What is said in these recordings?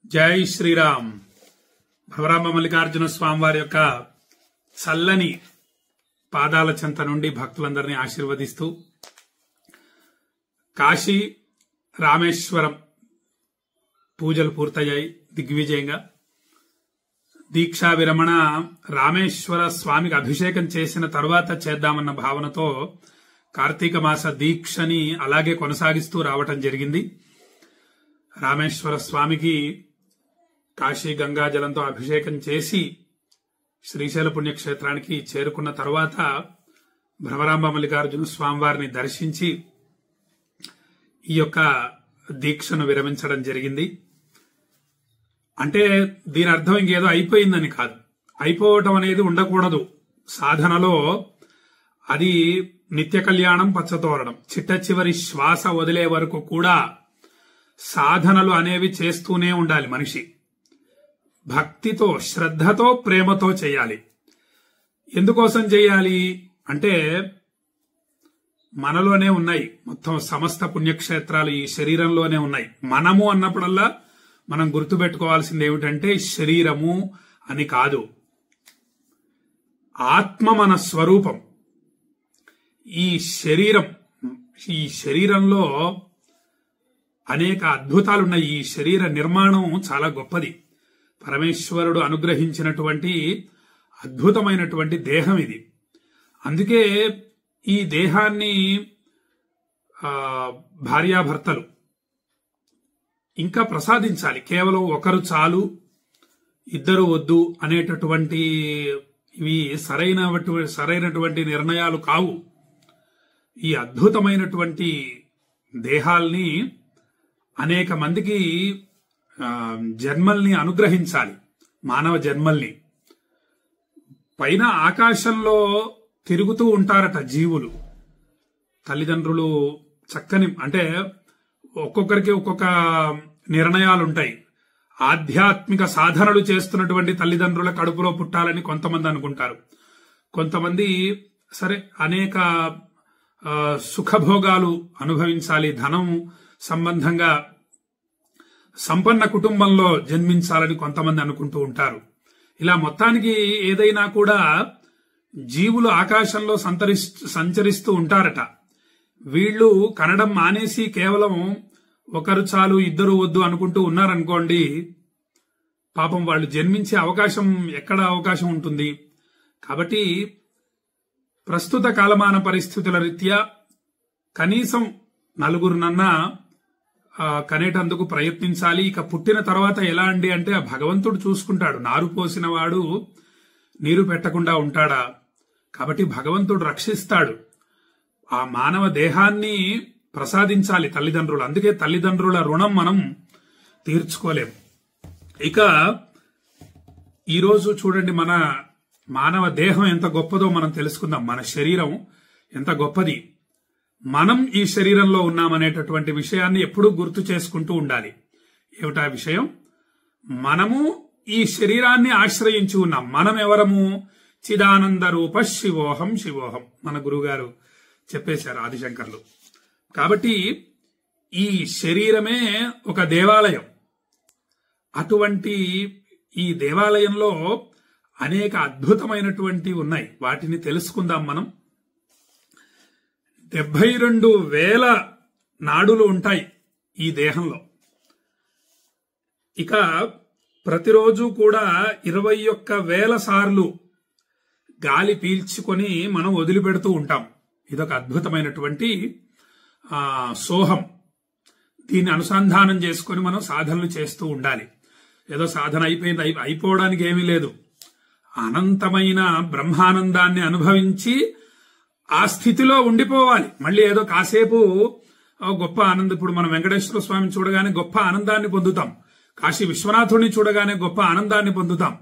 జై శ్రీరామ్. భవరాంబ మల్లికార్జున స్వామి వారి యొక్క చల్లని పాదాల చెంత నుండి భక్తులందరినీ ఆశీర్వదిస్తూ కాశీ రామేశ్వరం పూజలు పూర్తయ్యాయి దిగ్విజయంగా. దీక్షా విరమణ రామేశ్వర స్వామికి అభిషేకం చేసిన తరువాత చేద్దామన్న భావనతో కార్తీక మాస దీక్షని అలాగే కొనసాగిస్తూ రావటం జరిగింది. రామేశ్వర స్వామికి కాశీ గంగాజలంతో అభిషేకం చేసి శ్రీశైల పుణ్యక్షేత్రానికి చేరుకున్న తరువాత భ్రమరాంబ మల్లికార్జున స్వామివారిని దర్శించి ఈ యొక్క దీక్షను విరమించడం జరిగింది. అంటే దీని అర్థం ఇంకేదో అయిపోయిందని కాదు. అయిపోవటం అనేది ఉండకూడదు. సాధనలో అది నిత్య కళ్యాణం పచ్చతోరణం. చిట్ట చివరి శ్వాస వదిలే వరకు కూడా సాధనలు అనేవి చేస్తూనే ఉండాలి. మనిషి భక్తితో, శ్రద్ధతో, ప్రేమతో చేయాలి. ఎందుకోసం చేయాలి అంటే మనలోనే ఉన్నాయి. మొత్తం సమస్త పుణ్యక్షేత్రాలు ఈ శరీరంలోనే ఉన్నాయి. మనము అన్నప్పుడల్లా మనం గుర్తుపెట్టుకోవాల్సింది ఏమిటంటే శరీరము అని కాదు, ఆత్మ మన స్వరూపం. ఈ శరీరంలో అనేక అద్భుతాలున్నాయి. ఈ శరీర నిర్మాణం చాలా గొప్పది. పరమేశ్వరుడు అనుగ్రహించినటువంటి అద్భుతమైనటువంటి దేహం ఇది. అందుకే ఈ దేహాన్ని భార్యాభర్తలు ఇంకా ప్రసాదించాలి. కేవలం ఒకరు చాలు, ఇద్దరు వద్దు అనేటటువంటి ఇవి సరైనటువంటి నిర్ణయాలు కావు. ఈ అద్భుతమైనటువంటి దేహాల్ని అనేక మందికి జన్మల్ని అనుగ్రహించాలి. మానవ జన్మల్ని పైన ఆకాశంలో తిరుగుతూ ఉంటారట జీవులు. తల్లిదండ్రులు చక్కని, అంటే ఒక్కొక్కరికి ఒక్కొక్క నిర్ణయాలుంటాయి. ఆధ్యాత్మిక సాధనలు చేస్తున్నటువంటి తల్లిదండ్రుల కడుపులో పుట్టాలని కొంతమంది అనుకుంటారు. కొంతమంది సరే అనేక సుఖభోగాలు అనుభవించాలి, ధనం సంబంధంగా సంపన్న కుటుంబంలో జన్మించాలని కొంతమంది అనుకుంటూ ఉంటారు. ఇలా మొత్తానికి ఏదైనా కూడా జీవులు ఆకాశంలో సంచరిస్తూ ఉంటారట. వీళ్లు కనడం మానేసి కేవలం ఒకరు చాలు, ఇద్దరు వద్దు అనుకుంటూ ఉన్నారనుకోండి, పాపం వాళ్ళు జన్మించే అవకాశం ఎక్కడ అవకాశం ఉంటుంది. కాబట్టి ప్రస్తుత కాలమాన పరిస్థితుల రీత్యా కనీసం నలుగురునన్నా కనేటందుకు ప్రయత్నించాలి. ఇక పుట్టిన తర్వాత ఎలా అండి అంటే ఆ భగవంతుడు చూసుకుంటాడు. నారు పోసిన వాడు నీరు పెట్టకుండా ఉంటాడా? కాబట్టి భగవంతుడు రక్షిస్తాడు. ఆ మానవ దేహాన్ని ప్రసాదించాలి తల్లిదండ్రులు. అందుకే తల్లిదండ్రుల రుణం మనం తీర్చుకోలేం. ఇక ఈరోజు చూడండి, మన మానవ దేహం ఎంత గొప్పదో మనం తెలుసుకుందాం. మన శరీరం ఎంత గొప్పది. మనం ఈ శరీరంలో ఉన్నామనేటటువంటి విషయాన్ని ఎప్పుడూ గుర్తు చేసుకుంటూ ఉండాలి. ఏమిటా విషయం? మనము ఈ శరీరాన్ని ఆశ్రయించి ఉన్నాం. మనం ఎవరము? చిదానంద రూప శివోహం శివోహం. మన గురుగారు చెప్పేశారు, ఆదిశంకర్లు. కాబట్టి ఈ శరీరమే ఒక దేవాలయం. అటువంటి ఈ దేవాలయంలో అనేక అద్భుతమైనటువంటి ఉన్నాయి. వాటిని తెలుసుకుందాం మనం. 72,000 నాడులు ఉంటాయి ఈ దేహంలో. ఇక ప్రతిరోజు కూడా 21,000 సార్లు గాలి పీల్చుకొని మనం వదిలిపెడుతూ ఉంటాం. ఇదొక అద్భుతమైనటువంటి సోహం. దీన్ని అనుసంధానం చేసుకుని మనం సాధనలు చేస్తూ ఉండాలి. ఏదో సాధన అయిపోయింది, అయిపోవడానికి ఏమీ లేదు. అనంతమైన బ్రహ్మానందాన్ని అనుభవించి ఆ స్థితిలో ఉండిపోవాలి. మళ్ళీ ఏదో కాసేపు గొప్ప ఆనందం. ఇప్పుడు మనం వెంకటేశ్వర స్వామిని చూడగానే గొప్ప ఆనందాన్ని పొందుతాం. కాశీ విశ్వనాథుడిని చూడగానే గొప్ప ఆనందాన్ని పొందుతాం.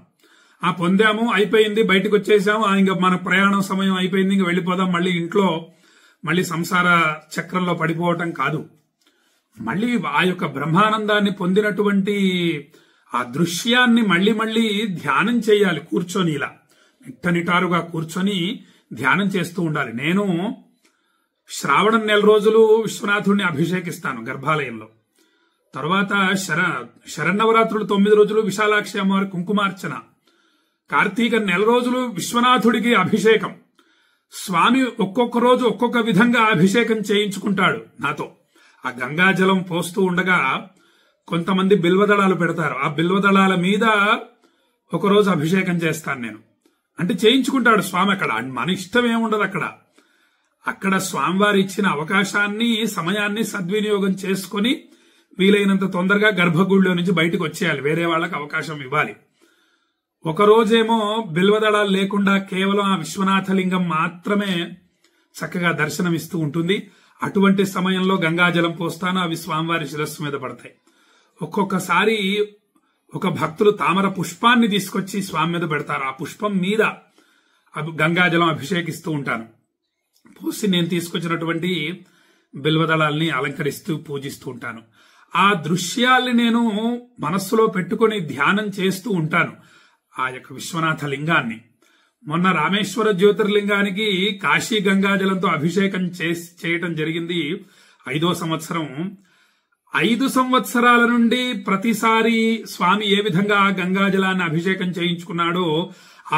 పొందాము, అయిపోయింది, బయటకు వచ్చేసాము, ఇంకా మన ప్రయాణం సమయం అయిపోయింది, ఇంక వెళ్ళిపోదాం, మళ్ళీ ఇంట్లో మళ్ళీ సంసార చక్రంలో పడిపోవటం కాదు. మళ్ళీ ఆ యొక్క బ్రహ్మానందాన్ని పొందినటువంటి ఆ దృశ్యాన్ని మళ్ళీ మళ్ళీ ధ్యానం చేయాలి. కూర్చొని ఇలా నిట్టనిటారుగా కూర్చొని ధ్యానం చేస్తూ ఉండాలి. నేను శ్రావణం నెల రోజులు విశ్వనాథుడిని అభిషేకిస్తాను గర్భాలయంలో. తర్వాత శరన్నవరాత్రులు 9 రోజులు విశాలాక్షి అమ్మవారి కుంకుమార్చన, కార్తీక 1 రోజులు విశ్వనాథుడికి అభిషేకం. స్వామి ఒక్కొక్క రోజు ఒక్కొక్క విధంగా అభిషేకం చేయించుకుంటాడు నాతో. ఆ గంగాజలం పోస్తూ ఉండగా కొంతమంది బిల్వదళాలు పెడతారు. ఆ బిల్వదళాల మీద ఒకరోజు అభిషేకం చేస్తాను నేను. అంటే చేయించుకుంటాడు స్వామి. అక్కడ మన ఇష్టం ఏముండదు. అక్కడ స్వామివారి ఇచ్చిన అవకాశాన్ని, సమయాన్ని సద్వినియోగం చేసుకుని వీలైనంత తొందరగా గర్భగుడిలో నుంచి బయటకు వచ్చేయాలి. వేరే వాళ్ళకి అవకాశం ఇవ్వాలి. ఒకరోజేమో బిల్వదళాలు లేకుండా కేవలం ఆ విశ్వనాథలింగం మాత్రమే చక్కగా దర్శనమిస్తూ ఉంటుంది. అటువంటి సమయంలో గంగాజలం పోస్తాను, అవి స్వామివారి శిరస్సు మీద పడతాయి. ఒక్కొక్కసారి ఒక భక్తులు తామర పుష్పాన్ని తీసుకొచ్చి స్వామి మీద పెడతారు. ఆ పుష్పం మీద గంగాజలం అభిషేకిస్తూ ఉంటాను. పోసి నేను తీసుకొచ్చినటువంటి బిల్వదళాల్ని అలంకరిస్తూ పూజిస్తూ ఉంటాను. ఆ దృశ్యాల్ని నేను మనస్సులో పెట్టుకుని ధ్యానం చేస్తూ ఉంటాను. ఆ యొక్క విశ్వనాథ లింగాన్ని. మొన్న రామేశ్వర జ్యోతిర్లింగానికి కాశీ గంగాజలంతో అభిషేకం చేయటం జరిగింది. 5వ సంవత్సరం. 5 సంవత్సరాల నుండి ప్రతిసారి స్వామి ఏ విధంగా ఆ గంగాజలాన్ని అభిషేకం చేయించుకున్నాడో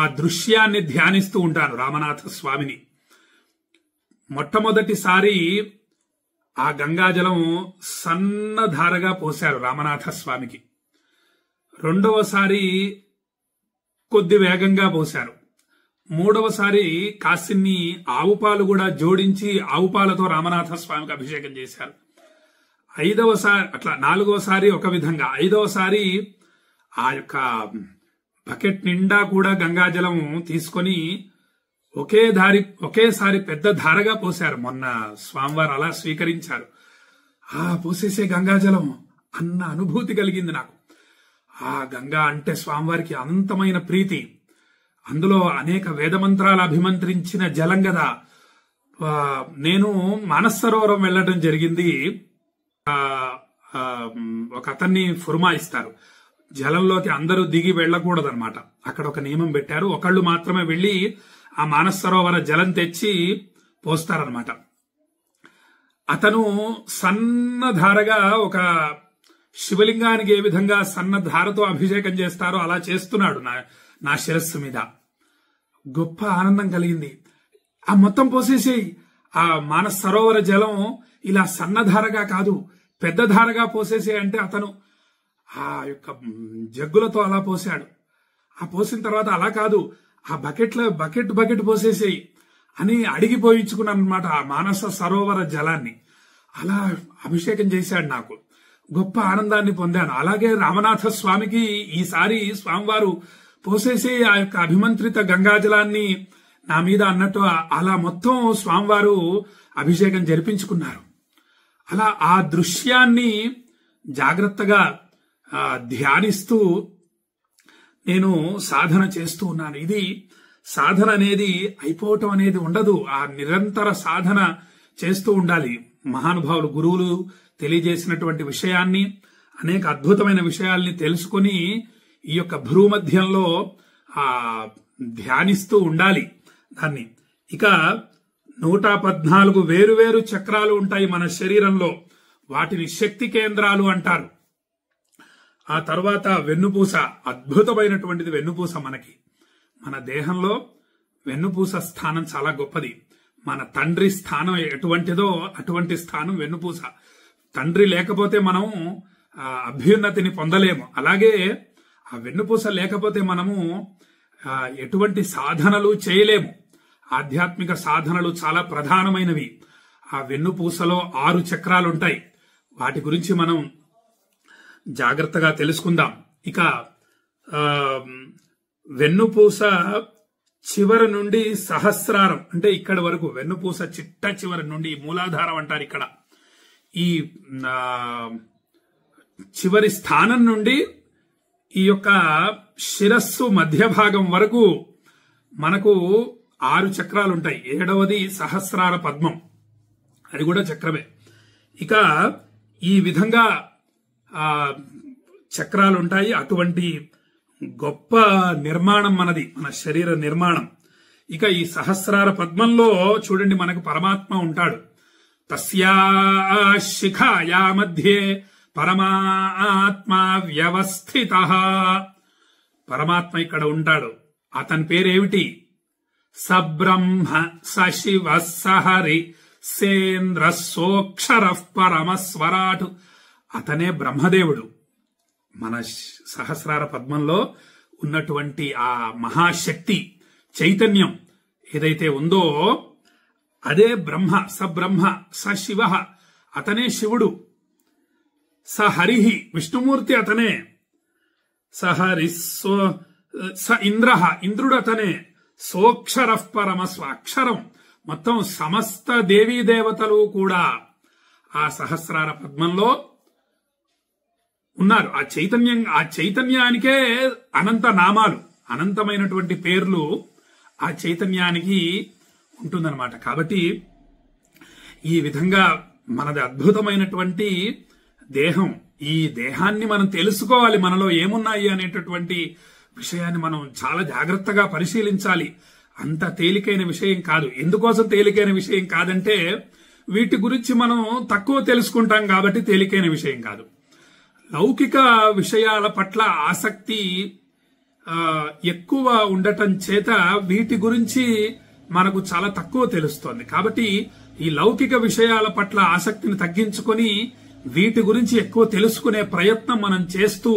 ఆ దృశ్యాన్ని ధ్యానిస్తూ ఉంటాను రామనాథ స్వామిని. మొట్టమొదటిసారి ఆ గంగాజలం సన్నధారగా పోశారు రామనాథ స్వామికి. రెండవసారి కొద్ది వేగంగా పోశారు. మూడవసారి కాసిన్ని ఆవుపాలు కూడా జోడించి ఆవుపాలతో రామనాథ స్వామికి అభిషేకం చేశారు. 5వసారి అట్లా 4వసారి ఒక విధంగా, 5వసారి ఆ యొక్క బకెట్ నిండా కూడా గంగాజలం తీసుకొని ఒకేసారి పెద్ద ధారగా పోశారు. మొన్న స్వామివారు అలా స్వీకరించారు. పోసేసే గంగాజలం అన్న అనుభూతి కలిగింది నాకు. ఆ గంగా అంటే స్వామివారికి అనంతమైన ప్రీతి. అందులో అనేక వేదమంత్రాలు అభిమంత్రించిన జలం కదా. నేను మానస సరోవరం వెళ్లడం జరిగింది. ఒక అతన్ని ఫుర్మాయిస్తారు, జలంలోకి అందరూ దిగి వెళ్లకూడదన్నమాట. అక్కడ ఒక నియమం పెట్టారు. ఒకళ్ళు మాత్రమే వెళ్లి ఆ మానస సరోవర జలం తెచ్చి పోస్తారనమాట. అతను సన్నధారగా ఒక శివలింగానికి ఏ విధంగా సన్నధారతో అభిషేకం చేస్తారో అలా చేస్తున్నాడు నా శిరస్సు మీద. గొప్ప ఆనందం కలిగింది. ఆ మొత్తం పోసేసి ఆ మానస సరోవర జలం ఇలా సన్నధారగా కాదు పెద్ద ధారగా పోసేసి అంటే అతను ఆ యొక్క జగ్గులతో అలా పోసాడు. ఆ పోసిన తర్వాత అలా కాదు, ఆ బకెట్ పోసేసేయి అని అడిగిపోయించుకున్నాను అనమాట. ఆ మానస సరోవర జలాన్ని అలా అభిషేకం చేశాడు. నాకు గొప్ప ఆనందాన్ని పొందాను. అలాగే రామనాథ స్వామికి ఈసారి స్వామివారు పోసేసి ఆ యొక్క అభిమంత్రిత గంగాజలాన్ని నా మీద అన్నట్టు అలా మొత్తం స్వామివారు అభిషేకం జరిపించుకున్నారు. అలా ఆ దృశ్యాన్ని జాగ్రత్తగా ధ్యానిస్తూ నేను సాధన చేస్తూ ఉన్నాను. ఇది సాధన అనేది అయిపోవటం అనేది ఉండదు. ఆ నిరంతర సాధన చేస్తూ ఉండాలి. మహానుభావులు గురువులు తెలియజేసినటువంటి విషయాన్ని, అనేక అద్భుతమైన విషయాల్ని తెలుసుకుని ఈ యొక్క భ్రూమధ్యంలో ధ్యానిస్తూ ఉండాలి దాన్ని. ఇక 114 వేరువేరు చక్రాలు ఉంటాయి మన శరీరంలో. వాటిని శక్తి కేంద్రాలు అంటారు. ఆ తర్వాత వెన్నుపూస, అద్భుతమైనటువంటిది వెన్నుపూస. మన దేహంలో వెన్నుపూస స్థానం చాలా గొప్పది. మన తండ్రి స్థానం ఎటువంటిదో అటువంటి స్థానం వెన్నుపూస. తండ్రి లేకపోతే మనం అభ్యున్నతిని పొందలేము. అలాగే ఆ వెన్నుపూస లేకపోతే మనము ఎటువంటి సాధనలు చేయలేము. ఆధ్యాత్మిక సాధనలు చాలా ప్రధానమైనవి. ఆ వెన్నుపూసలో 6 చక్రాలు ఉంటాయి. వాటి గురించి మనం జాగ్రత్తగా తెలుసుకుందాం. ఇక వెన్నుపూస చివరి నుండి సహస్రారం అంటే ఇక్కడ వరకు, వెన్నుపూస చిట్ట చివరి నుండి మూలాధారం అంటారు ఇక్కడ. ఈ చివరి స్థానం నుండి ఈ యొక్క శిరస్సు మధ్య భాగం వరకు మనకు 6 చక్రాలు ఉంటాయి. 7వది సహస్రార పద్మం, అది కూడా చక్రమే. ఇక ఈ విధంగా చక్రాలు ఉంటాయి. అటువంటి గొప్ప నిర్మాణం మనది, మన శరీర నిర్మాణం. ఇక ఈ సహస్రార పద్మంలో చూడండి మనకు పరమాత్మ ఉంటాడు. తస్యా శిఖాయా మధ్యే పరమాత్మా వ్యవస్థిత. పరమాత్మ ఇక్కడ ఉంటాడు. అతని పేరేమిటి? సబ్రహ్మ సశివ సహరి సేంద్ర సోక్షర పరమస్వరాట్. అతనే బ్రహ్మదేవుడు. మన సహస్రార పద్మంలో ఉన్నటువంటి ఆ మహాశక్తి చైతన్యం ఏదైతే ఉందో అదే బ్రహ్మ. సబ్రహ్మ సశివ, అతనే శివుడు. సహరిహి, విష్ణుమూర్తి అతనే. సహరి స ఇంద్ర, ఇంద్రుడు అతనే. సోక్షర పరమస్వ, అక్షరం. మొత్తం సమస్త దేవీ దేవతలు కూడా ఆ సహస్రార పద్మంలో ఉన్నారు. ఆ చైతన్యానికే అనంత నామాలు, అనంతమైనటువంటి పేర్లు ఆ చైతన్యానికి ఉంటుందన్నమాట. కాబట్టి ఈ విధంగా మనది అద్భుతమైనటువంటి దేహం. ఈ దేహాన్ని మనం తెలుసుకోవాలి, మనలో ఏమున్నాయి అనేటటువంటి విషయాన్ని మనం చాలా జాగ్రత్తగా పరిశీలించాలి. అంత తేలికైన విషయం కాదు. ఎందుకోసం తేలికైన విషయం కాదంటే వీటి గురించి మనం తక్కువ తెలుసుకుంటాం కాబట్టి తేలికైన విషయం కాదు. లౌకిక విషయాల పట్ల ఆసక్తి ఎక్కువ ఉండటం చేత వీటి గురించి మనకు చాలా తక్కువ తెలుస్తోంది. కాబట్టి ఈ లౌకిక విషయాల పట్ల ఆసక్తిని తగ్గించుకొని వీటి గురించి ఎక్కువ తెలుసుకునే ప్రయత్నం మనం చేస్తూ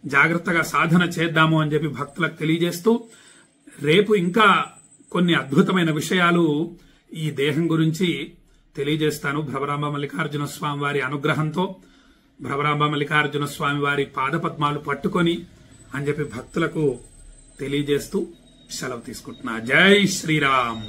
జాగ్రత్తగా సాధన చేద్దాము అని చెప్పి భక్తులకు తెలియజేస్తూ, రేపు ఇంకా కొన్ని అద్భుతమైన విషయాలు ఈ దేహం గురించి తెలియజేస్తాను. భ్రమరాంబ మల్లికార్జున స్వామి వారి అనుగ్రహంతో, భ్రమరాంబ మల్లికార్జున స్వామి వారి పాదపద్మాలు పట్టుకొని అని చెప్పి భక్తులకు తెలియజేస్తూ సెలవు తీసుకుంటున్నా. జై శ్రీరామ్.